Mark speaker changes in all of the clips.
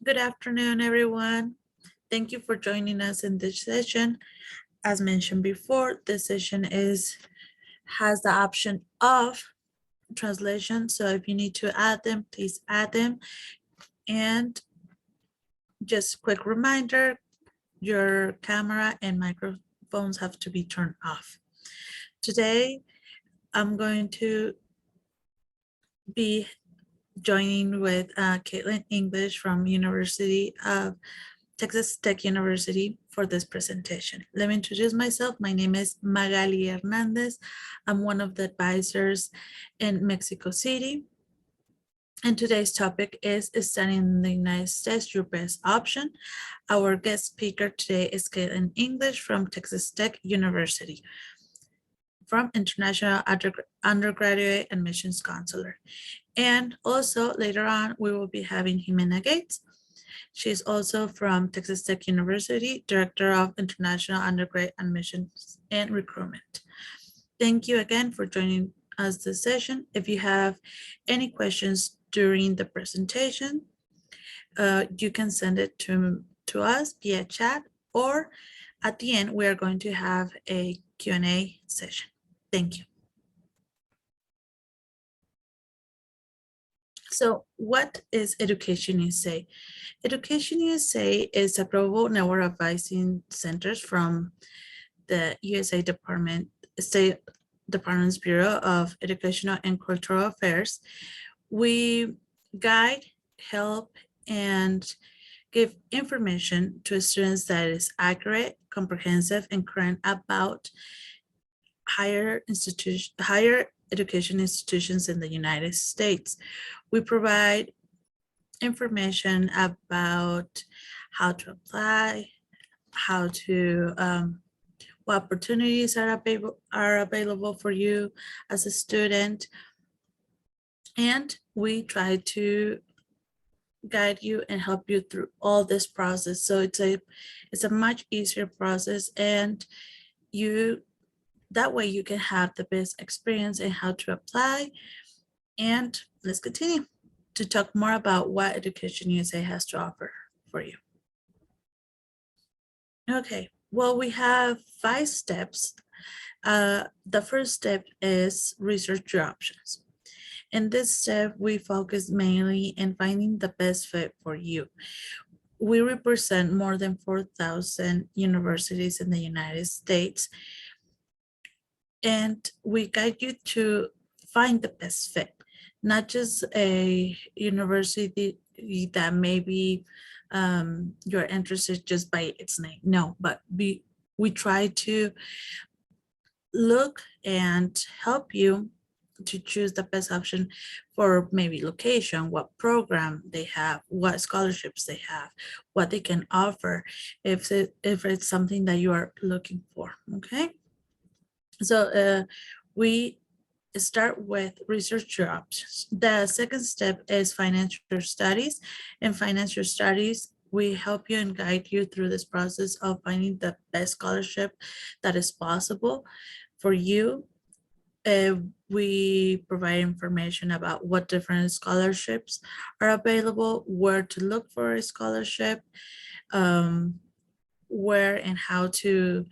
Speaker 1: Good afternoon, everyone. Thank you for joining us in this session. As mentioned before, this session has the option of translation. So if you need to add them, please add them. And just quick reminder, your camera and microphones have to be turned off. Today, I'm going to be joining with Caitlin English from University of Texas Tech University for this presentation. Let me introduce myself. My name is Magali Hernandez. I'm one of the advisors in Mexico City. And today's topic is studying in the United States, your best option. Our guest speaker today is Caitlin English from Texas Tech University, from International Undergraduate Admissions Counselor. And also later on, we will be having Jimena Gates. She's also from Texas Tech University, Director of International Undergrad Admissions and Recruitment. Thank you again for joining us this session. If you have any questions during the presentation, you can send it to us via chat, or at the end, we are going to have a Q&A session. Thank you. So what is Education USA? Education USA is a global network of advising centers from the USA State Department's Bureau of Educational and Cultural Affairs. We guide, help, and give information to students that is accurate, comprehensive, and current about higher education institutions in the United States. We provide information about how to apply, how to what opportunities are available for you as a student, and we try to guide you and help you through all this process. So it's a much easier process, and that way you can have the best experience in how to apply. And let's continue to talk more about what Education USA has to offer for you. Okay, well, we have 5 steps. The first step is research your options. In this step, we focus mainly in finding the best fit for you. We represent more than 4,000 universities in the United States, and we guide you to find the best fit, not just a university that maybe you're interested just by its name. No, but we try to look and help you to choose the best option for maybe location, what program they have, what scholarships they have, what they can offer, if it's something that you are looking for. Okay, so we start with research your options. The second step is financial studies. In financial studies, we help you and guide you through this process of finding the best scholarship that is possible for you. We provide information about what different scholarships are available, where to look for a scholarship, where and how to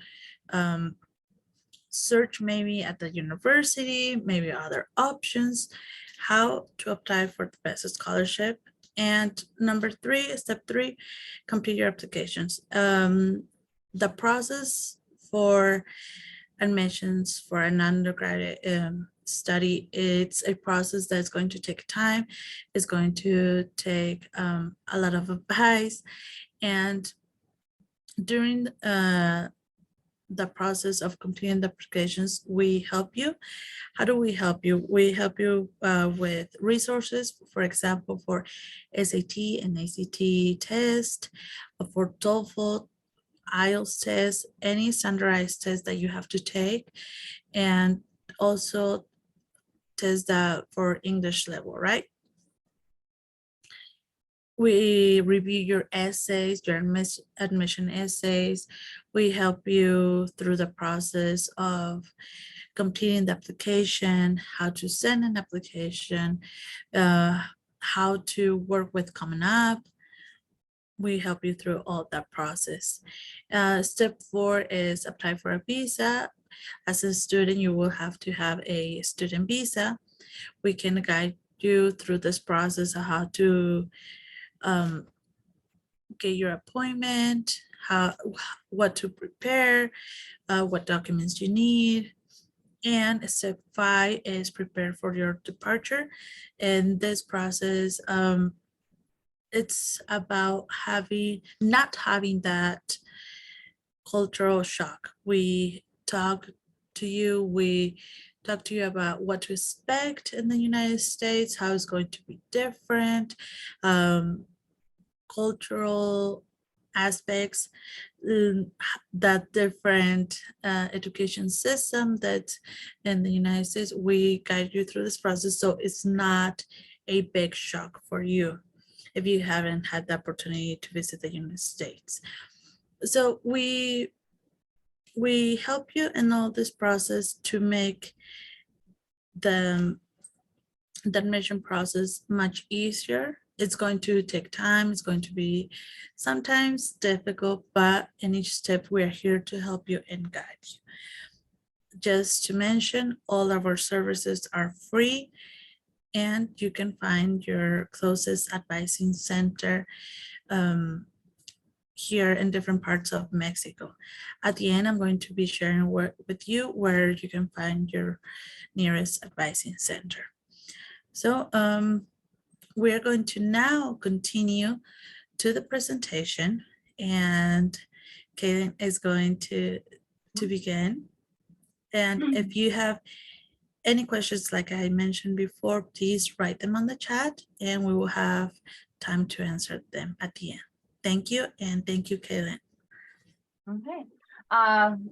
Speaker 1: search maybe at the university, maybe other options, how to apply for the best scholarship. And number 3, step 3, complete your applications. The process for admissions for an undergraduate study, it's a process that's going to take time. It's going to take a lot of advice, and during the process of completing the applications, we help you. How do we help you? We help you with resources, for example, for SAT and ACT test, for TOEFL, IELTS test, any standardized test that you have to take, and also test that for English level, right? We review your essays, your admission essays. We help you through the process of completing the application, how to send an application, how to work with Common App, we help you through all that process. Step 4 is apply for a visa. As a student, you will have to have a student visa. We can guide you through this process of how to get your appointment, what to prepare, what documents you need. And step 5 is prepare for your departure. And this process, it's about not having that cultural shock. We talk to you about what to expect in the United States, how it's going to be different, cultural aspects, that different education system that in the United States. We guide you through this process, so it's not a big shock for you if you haven't had the opportunity to visit the United States. So we help you in all this process to make the admission process much easier. It's going to take time. It's going to be sometimes difficult, but in each step, we're here to help you and guide you. Just to mention, all of our services are free, and you can find your closest advising center here in different parts of Mexico. At the end, I'm going to be sharing with you where you can find your nearest advising center. So we are going to now continue to the presentation, and Kaylin is going to begin. And if you have any questions, like I mentioned before, please write them on the chat and we will have time to answer them at the end. Thank you, and thank you, Kaylin.
Speaker 2: Okay.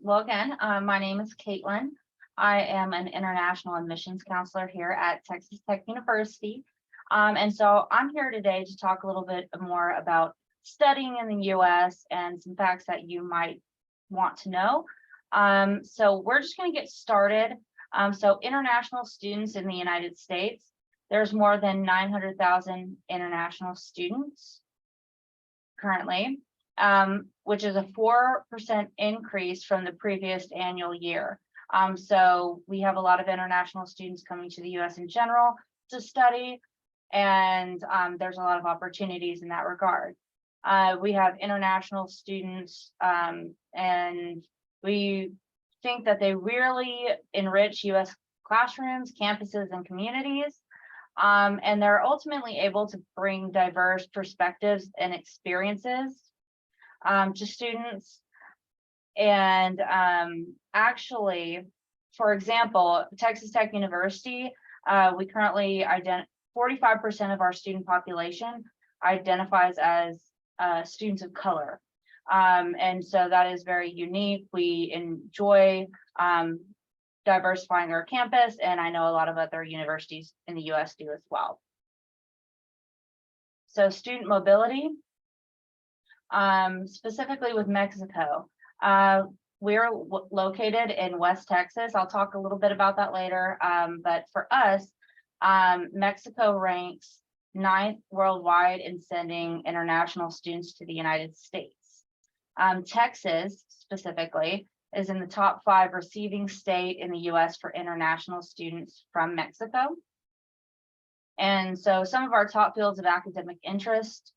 Speaker 2: Well, again, my name is Caitlin. I am an international admissions counselor here at Texas Tech University. And so I'm here today to talk a little bit more about studying in the US and some facts that you might want to know. So we're just going to get started. So international students in the United States, there's more than 900,000 international students currently, which is a 4% increase from the previous annual year. So we have a lot of international students coming to the US in general to study, and there's a lot of opportunities in that regard. We have international students, and we think that they really enrich US classrooms, campuses, and communities. And they're ultimately able to bring diverse perspectives and experiences to students. And actually, for example, Texas Tech University, we currently 45% of our student population identifies as students of color. And so that is very unique. We enjoy diversifying our campus, and I know a lot of other universities in the US do as well. So student mobility, specifically with Mexico. We're located in West Texas. I'll talk a little bit about that later. But for us, Mexico ranks 9th worldwide in sending international students to the United States. Texas specifically is in the top 5 receiving state in the US for international students from Mexico. And so some of our top fields of academic interest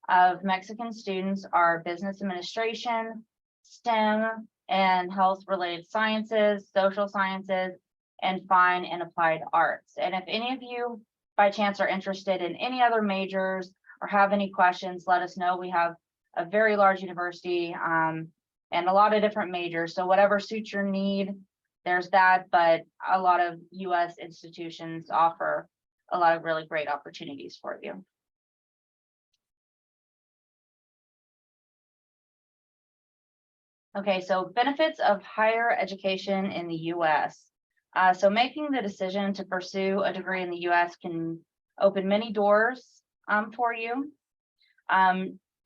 Speaker 2: of Mexican students are business administration, STEM, and health-related sciences, social sciences, and fine and applied arts. And if any of you by chance are interested in any other majors or have any questions, let us know. We have a very large university and a lot of different majors. So whatever suits your need, there's that, but a lot of US institutions offer a lot of really great opportunities for you. Okay, so benefits of higher education in the US. So making the decision to pursue a degree in the US can open many doors for you.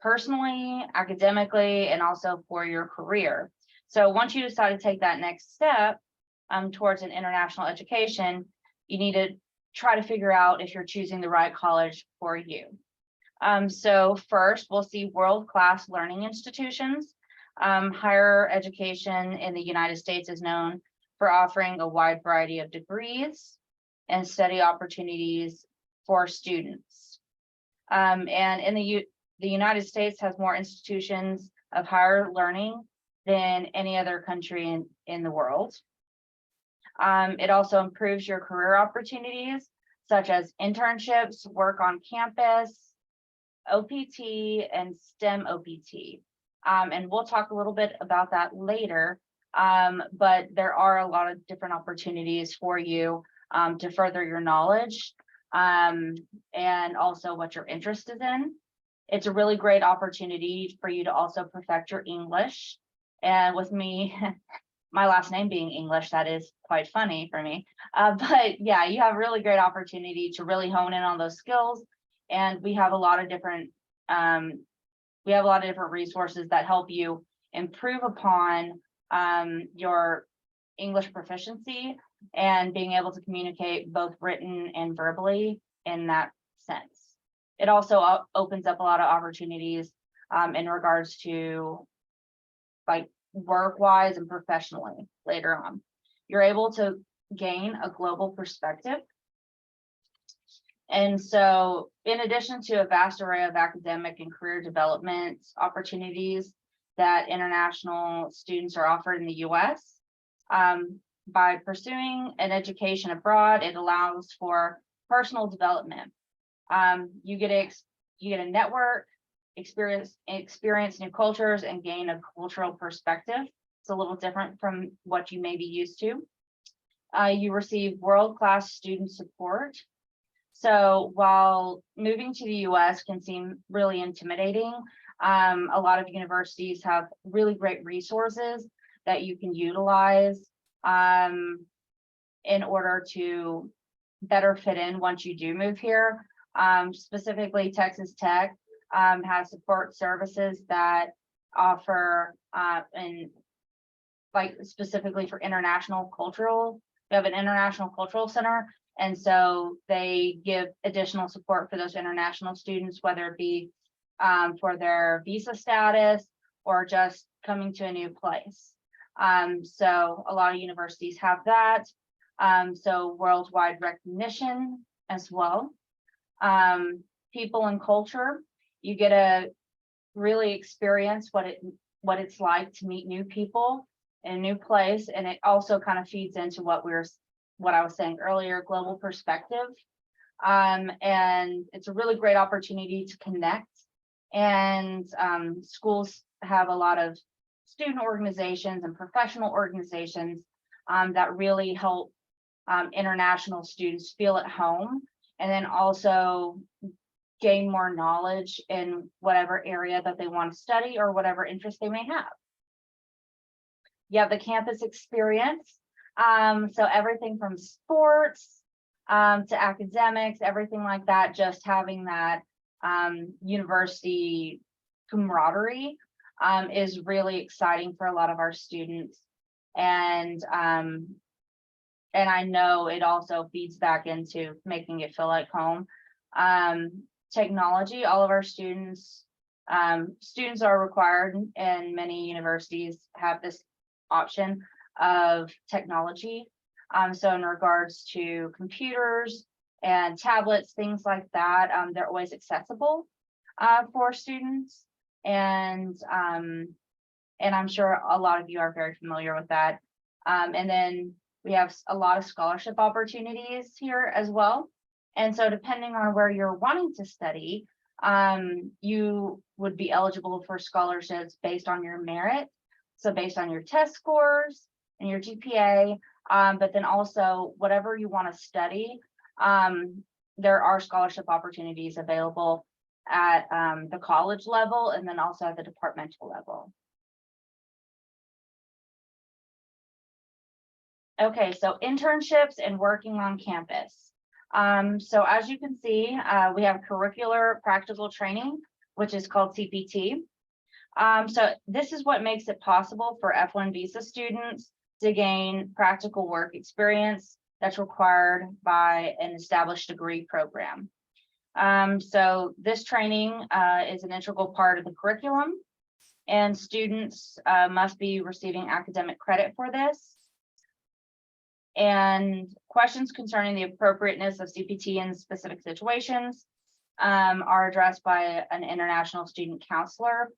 Speaker 2: Personally, academically, and also for your career. So once you decide to take that next step towards an international education, you need to try to figure out if you're choosing the right college for you. So first, we'll see world-class learning institutions. Higher education in the United States is known for offering a wide variety of degrees and study opportunities for students. And in the United States has more institutions of higher learning than any other country in the world. It also improves your career opportunities, such as internships, work on campus, OPT, and STEM OPT. And we'll talk a little bit about that later. But there are a lot of different opportunities for you to further your knowledge and also what your interest is in. It's a really great opportunity for you to also perfect your English. And with me, my last name being English, that is quite funny for me. But yeah, you have a really great opportunity to really hone in on those skills. And we have a lot of different resources that help you improve upon your English proficiency and being able to communicate both written and verbally in that sense. It also opens up a lot of opportunities in regards to like work-wise and professionally later on. You're able to gain a global perspective. And so in addition to a vast array of academic and career development opportunities that international students are offered in the US, by pursuing an education abroad, it allows for personal development. You get a network, experience new cultures, and gain a cultural perspective. It's a little different from what you may be used to. You receive world-class student support. So while moving to the US can seem really intimidating, a lot of universities have really great resources that you can utilize in order to better fit in once you do move here. Specifically, Texas Tech has support services that offer and like specifically for international cultural. We have an international cultural center, and so they give additional support for those international students, whether it be for their visa status or just coming to a new place. So a lot of universities have that. So worldwide recognition as well. People and culture, you get to really experience what it's like to meet new people in a new place, and it also kind of feeds into what I was saying earlier, global perspective. And it's a really great opportunity to connect. And schools have a lot of student organizations and professional organizations that really help international students feel at home, and then also gain more knowledge in whatever area that they want to study or whatever interest they may have. You have the campus experience. So everything from sports to academics, everything like that, just having that university camaraderie is really exciting for a lot of our students. And I know it also feeds back into making it feel like home. Technology, all of our students are required, and many universities have this option of technology. So in regards to computers and tablets, things like that, they're always accessible for students. And I'm sure a lot of you are very familiar with that. And then we have a lot of scholarship opportunities here as well. And so depending on where you're wanting to study, you would be eligible for scholarships based on your merit. So based on your test scores and your GPA, but then also whatever you want to study, there are scholarship opportunities available at the college level and then also at the departmental level. Okay, so internships and working on campus. So as you can see, we have curricular practical training, which is called CPT. So this is what makes it possible for F1 visa students to gain practical work experience that's required by an established degree program. So this training is an integral part of the curriculum, and students must be receiving academic credit for this. And questions concerning the appropriateness of CPT in specific situations are addressed by an international student counselor.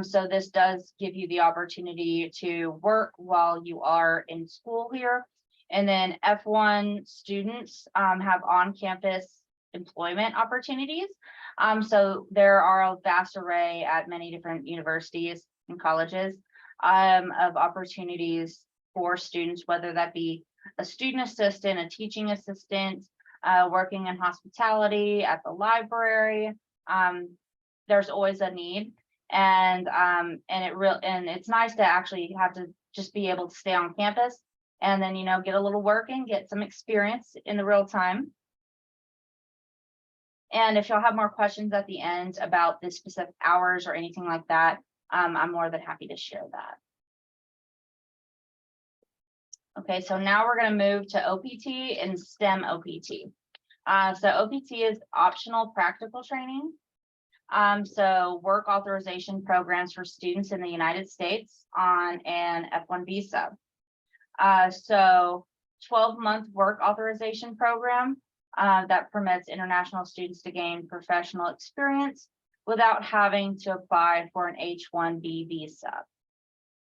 Speaker 2: So this does give you the opportunity to work while you are in school here. And then F1 students have on-campus employment opportunities. So there are a vast array at many different universities and colleges of opportunities for students, whether that be a student assistant, a teaching assistant, working in hospitality, at the library. There's always a need, and it's nice to actually have to just be able to stay on campus and then, you know, get a little work and get some experience in the real time. And if y'all have more questions at the end about the specific hours or anything like that, I'm more than happy to share that. Okay, so now we're going to move to OPT and STEM OPT. So OPT is optional practical training. So work authorization programs for students in the United States on an F1 visa. So 12-month work authorization program that permits international students to gain professional experience without having to apply for an H-1B visa.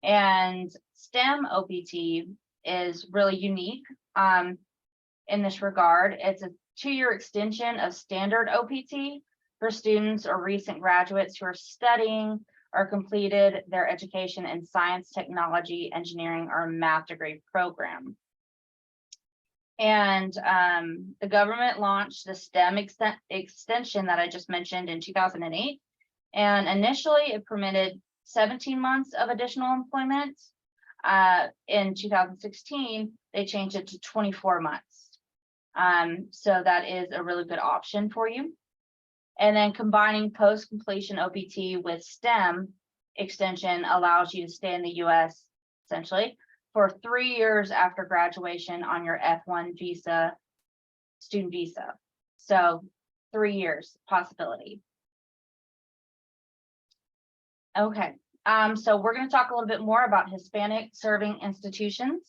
Speaker 2: And STEM OPT is really unique in this regard. It's a 2-year extension of standard OPT for students or recent graduates who are studying or completed their education in science, technology, engineering, or math degree program. And the government launched the STEM extension that I just mentioned in 2008. And initially it permitted 17 months of additional employment. In 2016, they changed it to 24 months. So that is a really good option for you. And then combining post-completion OPT with STEM extension allows you to stay in the US essentially for 3 years after graduation on your F1 visa, student visa. So 3 years possibility. Okay, so we're going to talk a little bit more about Hispanic serving institutions.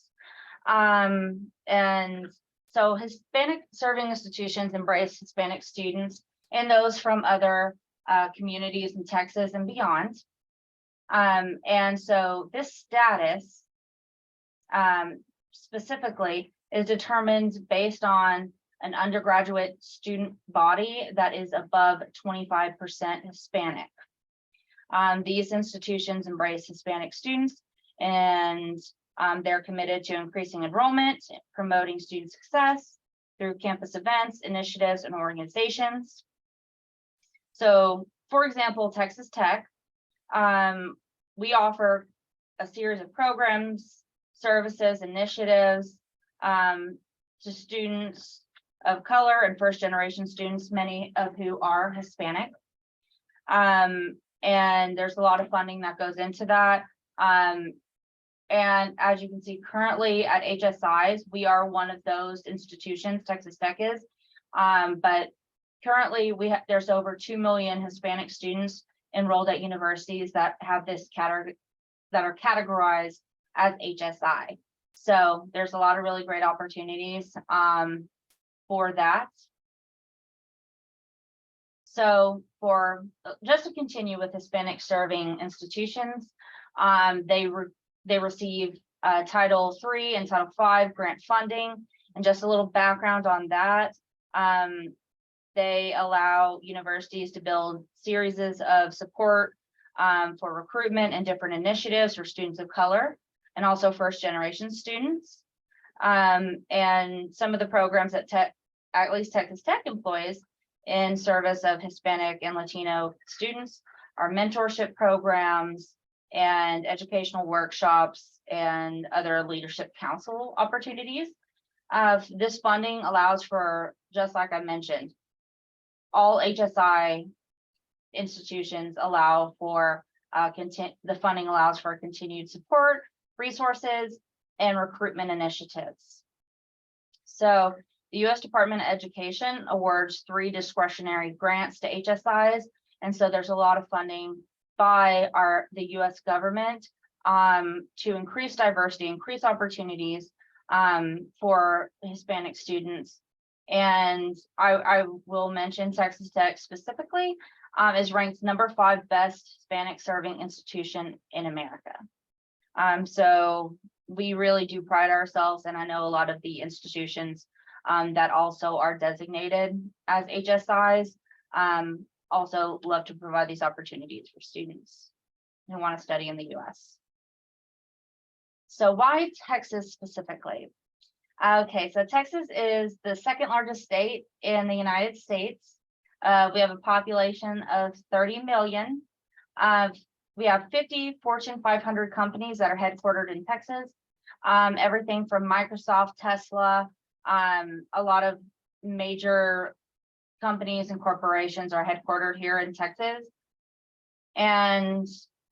Speaker 2: And so Hispanic serving institutions embrace Hispanic students and those from other communities in Texas and beyond. And so this status specifically is determined based on an undergraduate student body that is above 25% Hispanic. These institutions embrace Hispanic students, and they're committed to increasing enrollment, promoting student success through campus events, initiatives, and organizations. So, for example, Texas Tech, we offer a series of programs, services, initiatives to students of color and first-generation students, many of who are Hispanic. And there's a lot of funding that goes into that. And as you can see, currently at HSIs, we are one of those institutions, Texas Tech is. But currently, there's over 2 million Hispanic students enrolled at universities that have this category, that are categorized as HSI. So there's a lot of really great opportunities for that. So just to continue with Hispanic serving institutions, they receive Title III and Title V grant funding. And just a little background on that, they allow universities to build series of support for recruitment and different initiatives for students of color and also first-generation students. And some of the programs that at least Texas Tech employs in service of Hispanic and Latino students are mentorship programs and educational workshops and other leadership council opportunities. This funding allows for, just like I mentioned, all HSI institutions allow for the funding allows for continued support, resources, and recruitment initiatives. So the U.S. Department of Education awards 3 discretionary grants to HSIs. And so there's a lot of funding by the U.S. government to increase diversity, increase opportunities for Hispanic students. And I will mention Texas Tech specifically is ranked number 5 best Hispanic serving institution in America. So we really do pride ourselves, and I know a lot of the institutions that also are designated as HSIs also love to provide these opportunities for students who want to study in the US. So why Texas specifically? Okay, so Texas is the 2nd largest state in the United States. We have a population of 30 million. We have 50 Fortune 500 companies that are headquartered in Texas. Everything from Microsoft, Tesla, a lot of major companies and corporations are headquartered here in Texas. And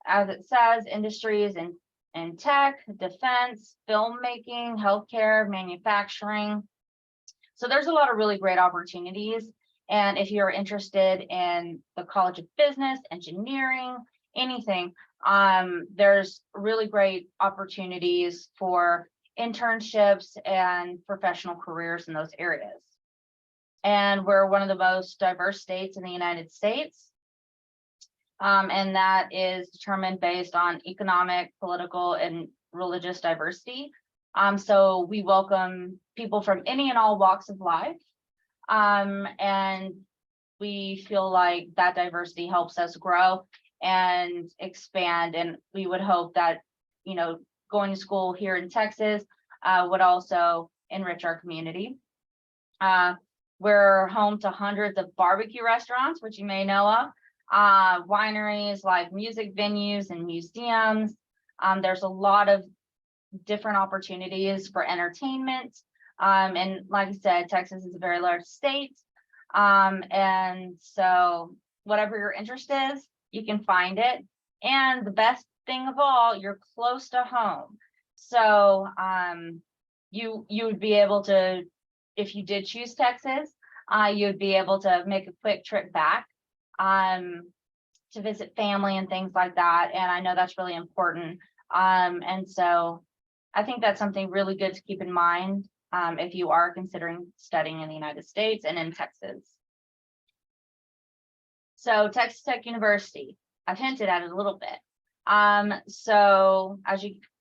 Speaker 2: as it says, industries in tech, defense, filmmaking, healthcare, manufacturing. So there's a lot of really great opportunities. And if you're interested in the College of Business, engineering, anything, there's really great opportunities for internships and professional careers in those areas. And we're one of the most diverse states in the United States. And that is determined based on economic, political, and religious diversity. So we welcome people from any and all walks of life. And we feel like that diversity helps us grow and expand. And we would hope that, you know, going to school here in Texas would also enrich our community. We're home to hundreds of barbecue restaurants, which you may know of, wineries, like music venues and museums. There's a lot of different opportunities for entertainment. And like I said, Texas is a very large state. And so whatever your interest is, you can find it. And the best thing of all, you're close to home. So you would be able to, if you did choose Texas, you'd be able to make a quick trip back to visit family and things like that. And I know that's really important. And so I think that's something really good to keep in mind if you are considering studying in the United States and in Texas. So Texas Tech University, I've hinted at it a little bit. So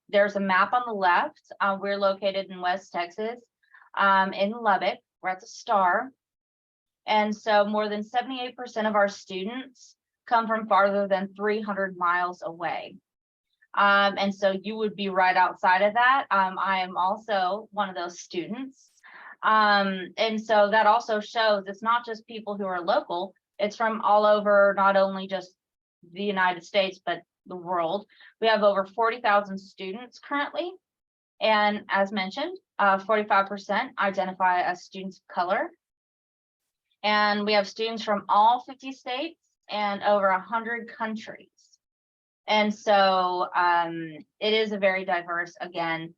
Speaker 2: there's a map on the left. We're located in West Texas, in Lubbock. We're at the Star. And so more than 78% of our students come from farther than 300 miles away. And so you would be right outside of that. I am also one of those students. And so that also shows it's not just people who are local, it's from all over, not only just the United States, but the world. We have over 40,000 students currently. And as mentioned, 45% identify as students of color. And we have students from all 50 states and over 100 countries. And so it is a very diverse, again,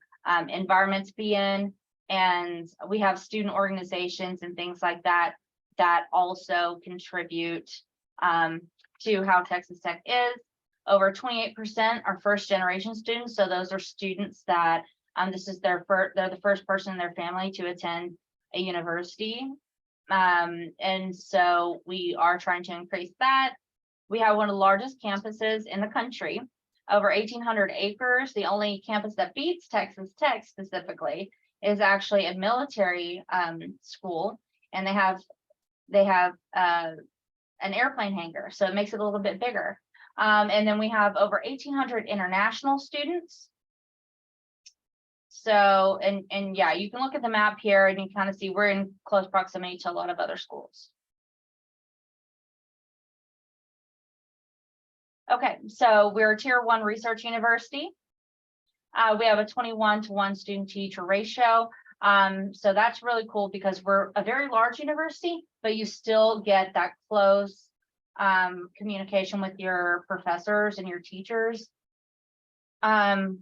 Speaker 2: environment to be in. And we have student organizations and things like that that also contribute to how Texas Tech is. Over 28% are first generation students. So those are students that this is they're the first person in their family to attend a university. And so we are trying to increase that. We have one of the largest campuses in the country, over 1,800 acres. The only campus that beats Texas Tech specifically is actually a military school, and they have an airplane hangar, so it makes it a little bit bigger. And then we have over 1,800 international students. So, and yeah, you can look at the map here and you kind of see we're in close proximity to a lot of other schools. Okay, so we're a tier 1 research university. We have a 21-to-1 student teacher ratio. So that's really cool because we're a very large university, but you still get that close communication with your professors and your teachers. Again,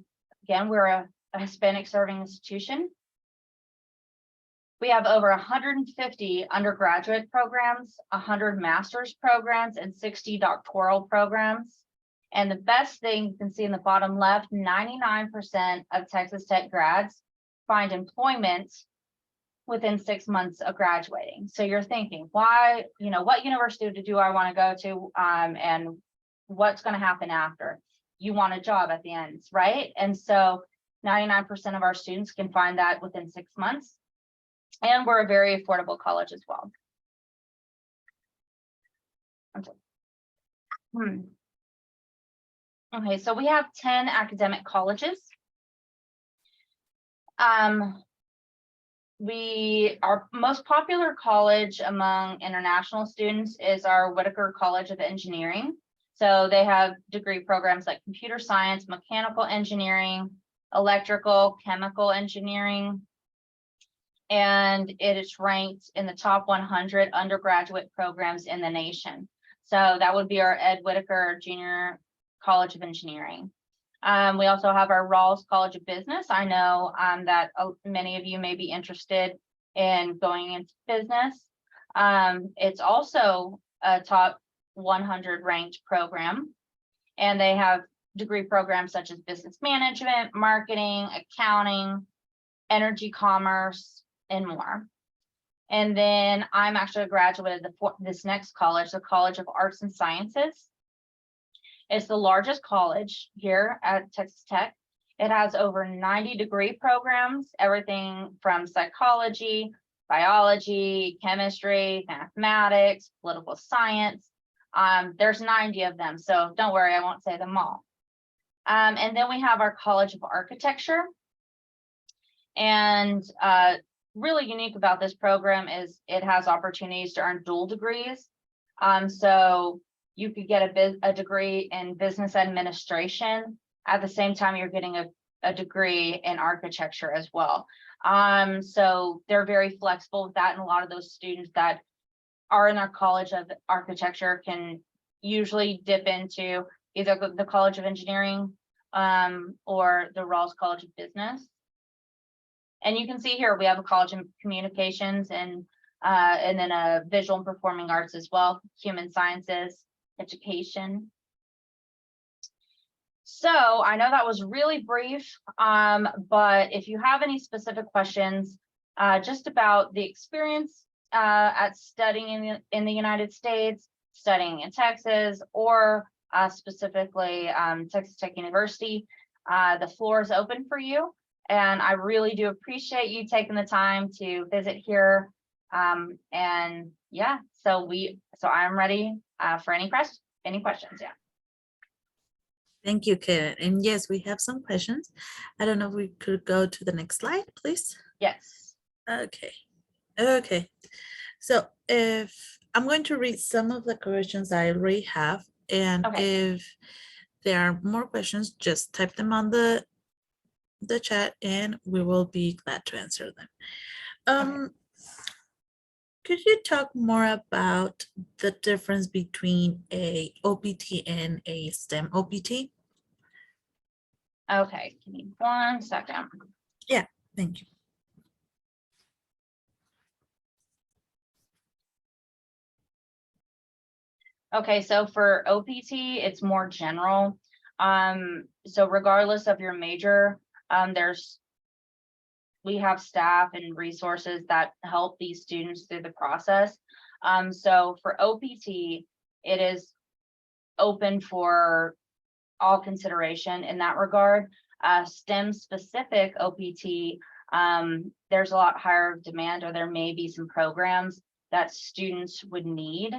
Speaker 2: we're a Hispanic serving institution. We have over 150 undergraduate programs, 100 master's programs, and 60 doctoral programs. And the best thing you can see in the bottom left, 99% of Texas Tech grads find employment within 6 months of graduating. So you're thinking, why, what university do I want to go to, and what's going to happen after? You want a job at the end, right? And so 99% of our students can find that within 6 months. And we're a very affordable college as well. Okay, so we have 10 academic colleges. Our most popular college among international students is our Whitaker College of Engineering. So they have degree programs like computer science, mechanical engineering, electrical, chemical engineering, and it is ranked in the top 100 undergraduate programs in the nation. So that would be our Ed Whitaker Junior College of Engineering. We also have our Rawls College of Business. I know that many of you may be interested in going into business. It's also a top 100 ranked program, and they have degree programs such as business management, marketing, accounting, energy commerce, and more. And then I'm actually a graduate of this next college, the College of Arts and Sciences. It's the largest college here at Texas Tech. It has over 90 degree programs, everything from psychology, biology, chemistry, mathematics, political science. There's 90 of them, so don't worry, I won't say them all. And then we have our College of Architecture. And really unique about this program is it has opportunities to earn dual degrees. So you could get a degree in business administration at the same time you're getting a degree in architecture as well. So they're very flexible with that, and a lot of those students that are in our College of Architecture can usually dip into either the College of Engineering or the Rawls College of Business. And you can see here we have a College of Communications and then a Visual and Performing Arts as well, Human Sciences, Education. So I know that was really brief, but if you have any specific questions just about the experience at studying in the United States, studying in Texas, or specifically Texas Tech University, the floor is open for you. And I really do appreciate you taking the time to visit here. And yeah, so I'm ready for any questions. Yeah.
Speaker 1: Thank you, Karen. And yes, we have some questions. I don't know if we could go to the next slide, please.
Speaker 2: Yes.
Speaker 1: Okay. So if I'm going to read some of the questions I already have, and if there are more questions, just type them on the chat and we will be glad to answer them. Could you talk more about the difference between a OPT and a STEM OPT?
Speaker 2: Okay, give me 1 second.
Speaker 1: Yeah, thank you.
Speaker 2: Okay, so for OPT, it's more general. So regardless of your major, we have staff and resources that help these students through the process. So for OPT, it is open for all consideration in that regard. STEM specific OPT, there's a lot higher demand, or there may be some programs that students would need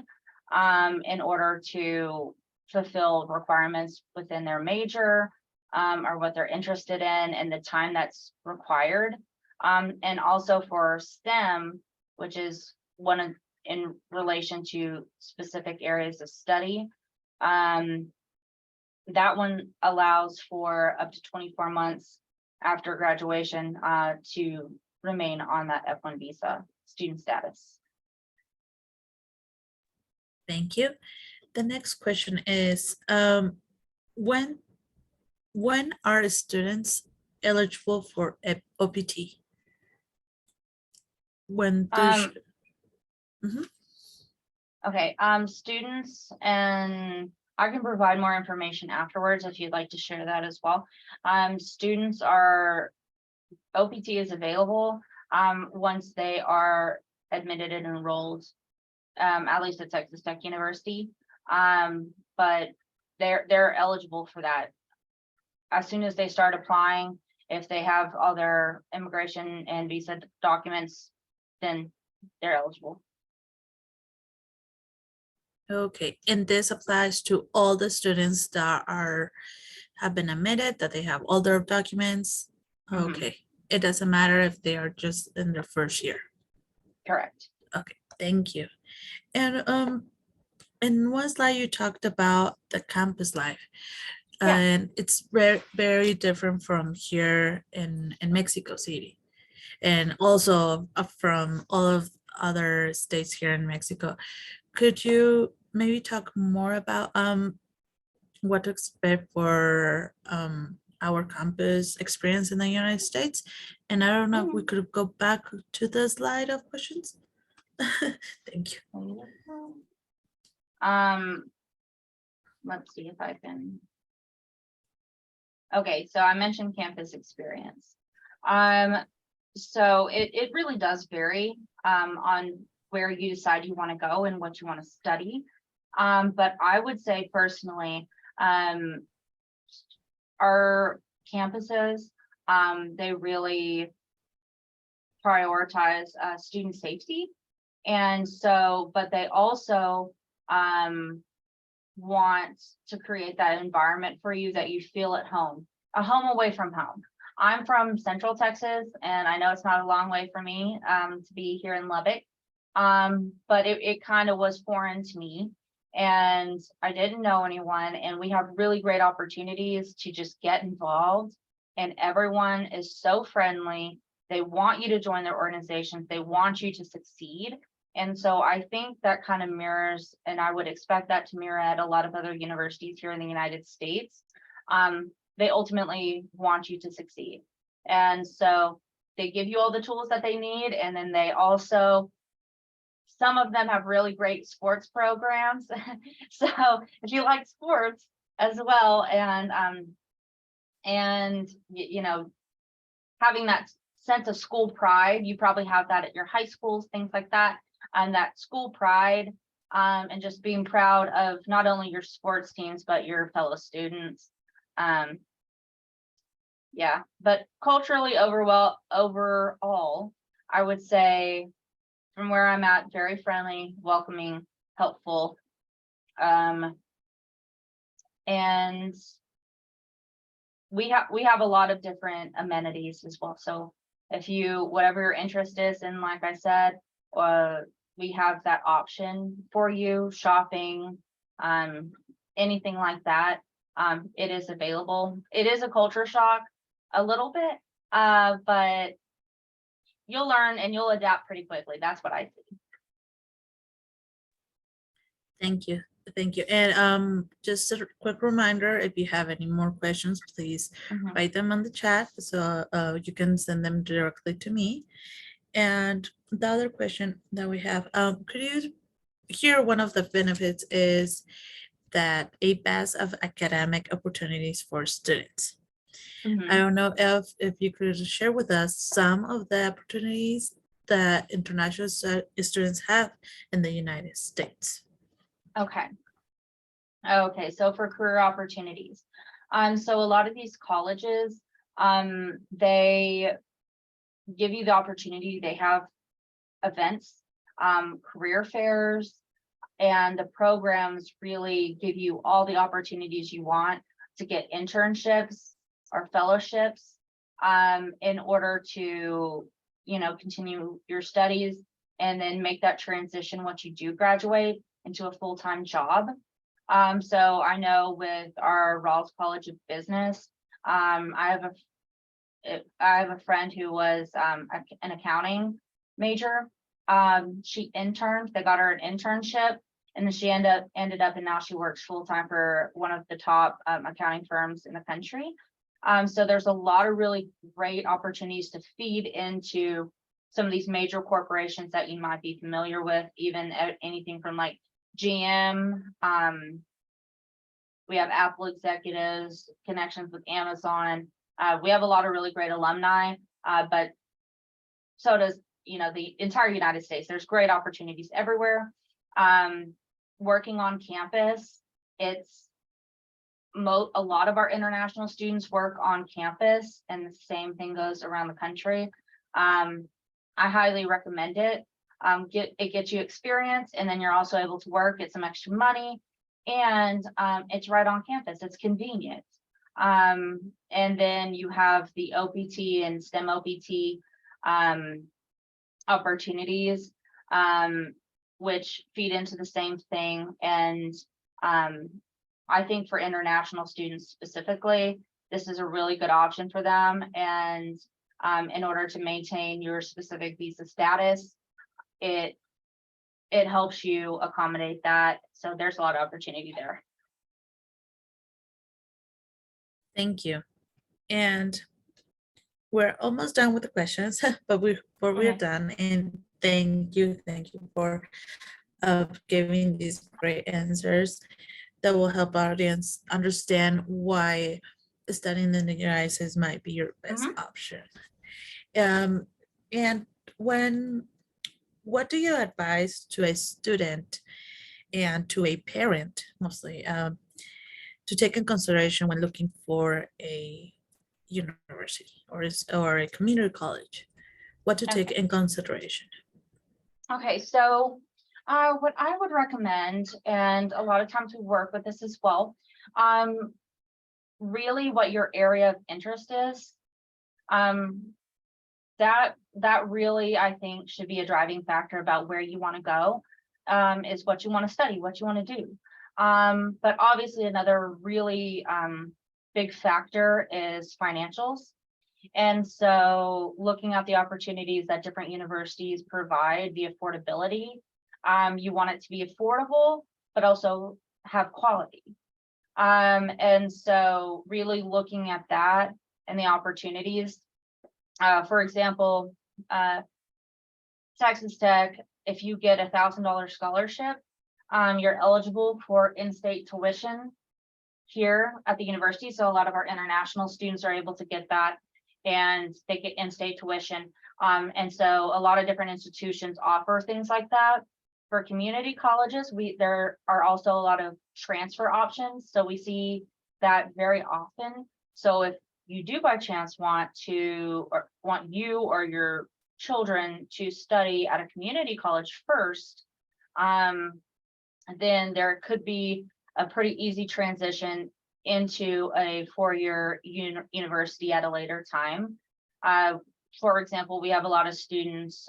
Speaker 2: in order to fulfill requirements within their major or what they're interested in and the time that's required. And also for STEM, which is in relation to specific areas of study, that one allows for up to 24 months after graduation to remain on that F1 visa student status.
Speaker 1: Thank you. The next question is, when are students eligible for OPT? when
Speaker 2: Okay, students, and I can provide more information afterwards if you'd like to share that as well. Students are, OPT is available, once they are admitted and enrolled, at least at Texas Tech University. But they're eligible for that. As soon as they start applying, if they have all their immigration and visa documents, then they're eligible.
Speaker 1: Okay, and this applies to all the students that have been admitted, that they have all their documents.
Speaker 2: Mhm.
Speaker 1: Okay, it doesn't matter if they are just in their first year.
Speaker 2: Correct.
Speaker 1: Okay, thank you. And in one slide you talked about the campus life.
Speaker 2: Yeah.
Speaker 1: And it's very different from here in Mexico City. And also from all of other states here in Mexico. Could you maybe talk more about what to expect for our campus experience in the United States? And I don't know if we could go back to the slide of questions. Thank you.
Speaker 2: Let's see if I can. Okay, so I mentioned campus experience. So it really does vary on where you decide you want to go and what you want to study. But I would say personally, our campuses, they really prioritize student safety. And so, but they also want to create that environment for you that you feel at home, a home away from home. I'm from Central Texas, and I know it's not a long way for me to be here in Lubbock, but it kind of was foreign to me, and I didn't know anyone, and we have really great opportunities to just get involved, and everyone is so friendly. They want you to join their organizations. They want you to succeed. And so I think that kind of mirrors, and I would expect that to mirror at a lot of other universities here in the United States. They ultimately want you to succeed. And so they give you all the tools that they need. And then they also, some of them have really great sports programs. So if you like sports as well, and you know, having that sense of school pride, you probably have that at your high schools, things like that. And that school pride, and just being proud of not only your sports teams, but your fellow students. Yeah, but culturally overall, I would say from where I'm at, very friendly, welcoming, helpful. And we have a lot of different amenities as well. So if you, whatever your interest is in, like I said, we have that option for you, shopping, anything like that. It is available. It is a culture shock a little bit, but you'll learn and you'll adapt pretty quickly. That's what I see.
Speaker 1: Thank you. Thank you. And just a quick reminder, if you have any more questions, please write them on the chat so you can send them directly to me. And the other question that we have, could you here, one of the benefits is that a vast of academic opportunities for students. I don't know if you could share with us some of the opportunities that international students have in the United States.
Speaker 2: Okay, so for career opportunities, so a lot of these colleges, they give you the opportunity. They have events, career fairs, and the programs really give you all the opportunities you want to get internships or fellowships, in order to, you know, continue your studies and then make that transition once you do graduate into a full-time job. So I know with our Rawls College of Business, I have a friend who was an accounting major. She interned, they got her an internship, and then she ended up and now she works full-time for one of the top accounting firms in the country. So there's a lot of really great opportunities to feed into some of these major corporations that you might be familiar with, even anything from like GM. We have Apple executives, connections with Amazon. We have a lot of really great alumni, but so does, the entire United States. There's great opportunities everywhere. Working on campus, a lot of our international students work on campus, and the same thing goes around the country. I highly recommend it. It gets you experience, and then you're also able to work, get some extra money, and it's right on campus. It's convenient. And then you have the OPT and STEM OPT opportunities, which feed into the same thing. And I think for international students specifically, this is a really good option for them. And in order to maintain your specific visa status, it helps you accommodate that. So there's a lot of opportunity there.
Speaker 1: Thank you. And we're almost done with the questions, but we're
Speaker 2: Okay.
Speaker 1: done. And thank you for giving these great answers that will help our audience understand why studying in the United States might be your best option. And what do you advise to a student and to a parent mostly to take in consideration when looking for a university or a community college? What to take in consideration?
Speaker 2: Okay, so what I would recommend, and a lot of times we work with this as well, really what your area of interest is. That really, I think, should be a driving factor about where you want to go, is what you want to study, what you want to do. But obviously another really big factor is financials. And so looking at the opportunities that different universities provide, the affordability, you want it to be affordable, but also have quality. And so really looking at that and the opportunities, for example, Texas Tech, if you get $1,000 scholarship, you're eligible for in-state tuition here at the university. So a lot of our international students are able to get that, and they get in-state tuition. And so a lot of different institutions offer things like that. For community colleges, there are also a lot of transfer options. So we see that very often. So if you do by chance want you or your children to study at a community college first, then there could be a pretty easy transition into a four-year university at a later time. For example, we have a lot of students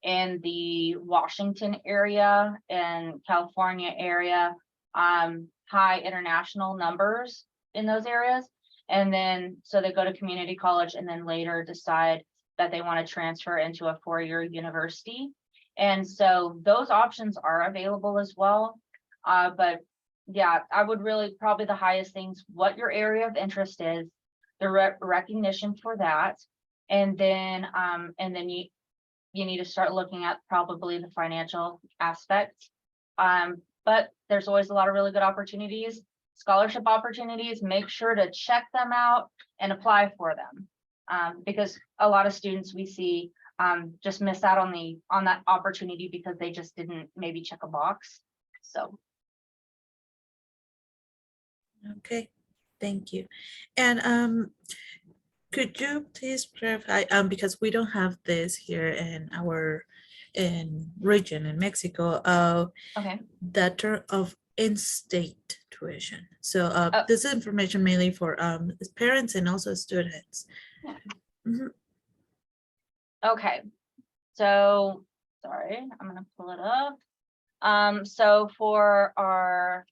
Speaker 2: in the Washington area and California area, high international numbers in those areas. And then, so they go to community college and then later decide that they want to transfer into a four-year university. And so those options are available as well. But yeah, I would really probably the highest things, what your area of interest is, the recognition for that. And then you need to start looking at probably the financial aspect. But there's always a lot of really good opportunities, scholarship opportunities. Make sure to check them out and apply for them. Because a lot of students we see just miss out on that opportunity because they just didn't maybe check a box. So.
Speaker 1: Okay, thank you. And could you please clarify, because we don't have this here in our region in Mexico,
Speaker 2: Okay.
Speaker 1: the term of in-state tuition. So this is information mainly for parents and also students.
Speaker 2: Yeah.
Speaker 1: Mm-hmm.
Speaker 2: Okay, so sorry, I'm gonna pull it up. So for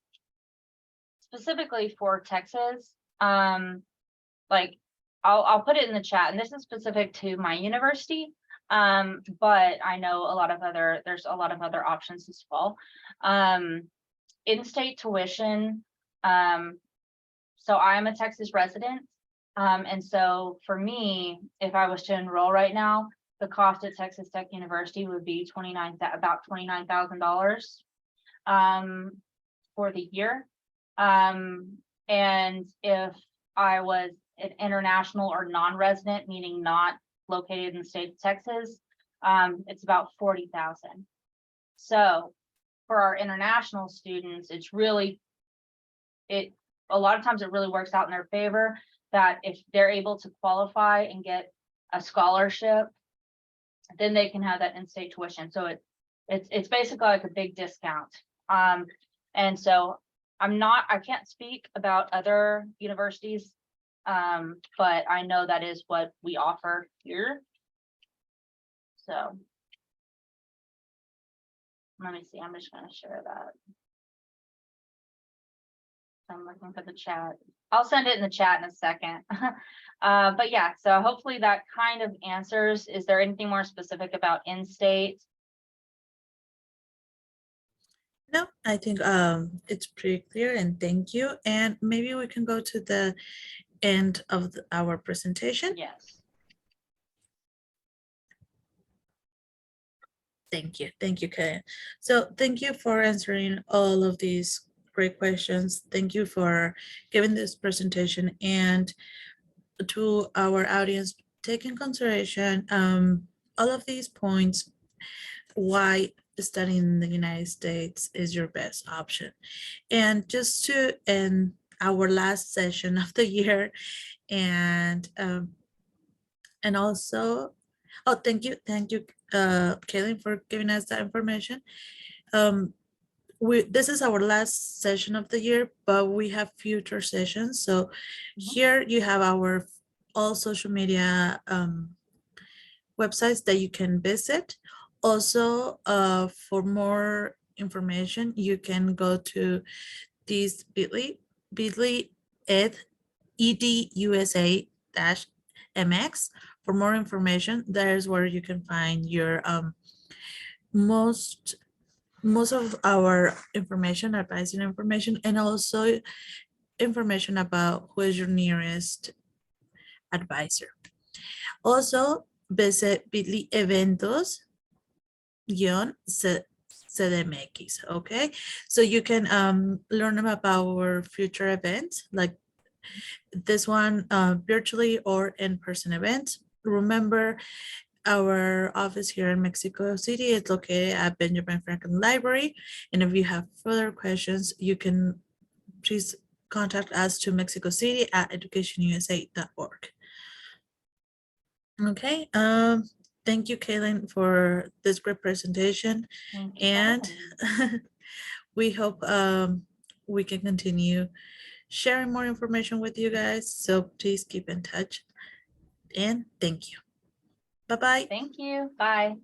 Speaker 2: specifically for Texas, like I'll put it in the chat, and this is specific to my university, but I know there's a lot of other options as well. In-state tuition, so I'm a Texas resident, and so for me, if I was to enroll right now, the cost at Texas Tech University would be about $29,000 for the year. And if I was an international or non-resident, meaning not located in the state of Texas, it's about 40,000. So for our international students, it's really, a lot of times it really works out in their favor that if they're able to qualify and get a scholarship, then they can have that in-state tuition. So it's basically like a big discount. And so I can't speak about other universities, but I know that is what we offer here. So let me see, I'm just gonna share that. I'm looking for the chat. I'll send it in the chat in a second. But yeah, so hopefully that kind of answers. Is there anything more specific about in-state?
Speaker 1: No, I think it's pretty clear, and thank you. And maybe we can go to the end of our presentation.
Speaker 2: Yes.
Speaker 1: Thank you, Karen. So thank you for answering all of these great questions. Thank you for giving this presentation, and to our audience, take in consideration all of these points, why studying in the United States is your best option. And just to end our last session of the year, and also, oh, thank you, Kaylin, for giving us that information. This is our last session of the year, but we have future sessions. So here you have our all social media websites that you can visit. Also, for more information, you can go to this bit.ly edusa-mx. For more information, there's where you can find your most of our information, advising information, and also information about who is your nearest advisor. Also, visit bit.ly eventos CDMX, okay? So you can learn about our future events, like this one, virtually or in-person events. Remember, our office here in Mexico City is located at Benjamin Franklin Library. And if you have further questions, you can please contact us to Mexico City at educationusa.org. Okay, thank you, Kaylin, for this great presentation. And we hope we can continue sharing more information with you guys. So please keep in touch. And thank you. Bye-bye.
Speaker 2: Thank you. Bye.